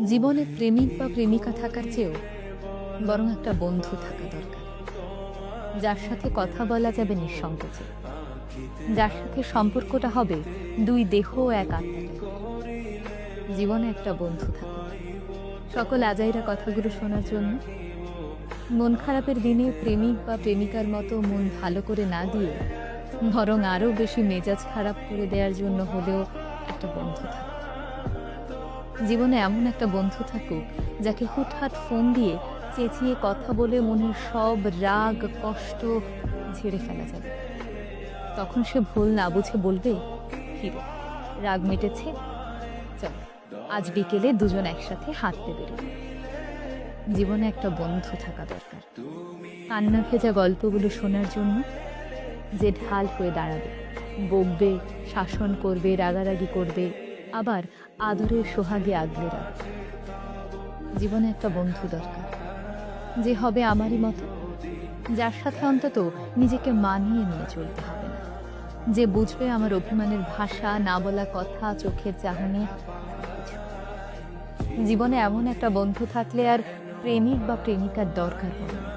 জীবনে প্রেমিক বা প্রেমিকা থাকার চেয়েও বরং একটা বন্ধু থাকা দরকার, যার সাথে কথা বলা যাবে নিঃসংকোচে, যার সাথে সম্পর্কটা হবে দুই দেহ ও এক আত্মা টাইপের। জীবনে একটা বন্ধু থাকে সকল আজাইরা কথাগুলো শোনার জন্য, মন খারাপের দিনে প্রেমিক বা প্রেমিকার মতো মন ভালো করে না দিয়ে বরং আরও বেশি মেজাজ খারাপ করে দেওয়ার জন্য হলেও একটা বন্ধু থাকে। জীবনে এমন একটা বন্ধু থাকুক যাকে হুটহাট ফোন দিয়ে চেঁচিয়ে কথা বলে মনের সব রাগ কষ্ট ঝেড়ে ফেলা যাবে। তখন সে ভুল না বুঝে বলবে, ফিরে রাগ মিটেছে, চল আজ বিকেলে দুজন একসাথে হাঁটতে বেরোবো। জীবনে একটা বন্ধু থাকা দরকার, কান্না ভেজা গল্পগুলো শোনার জন্য, যে ঢাল হয়ে দাঁড়াবে, বকবে, শাসন করবে, রাগারাগি করবে, আবার আদরের সোহাগে আগলে রাখবে। জীবনে একটা বন্ধু দরকার, যে হবে আমারই মতো, যার সাথে অন্তত নিজেকে মানিয়ে নিয়ে চলতে হবে না, যে বুঝবে আমার অভিমানের ভাষা, না বলা কথা, চোখের চাহনি। জীবনে এমন একটা বন্ধু থাকলে আর প্রেমিক বা প্রেমিকার দরকার পড়ে না।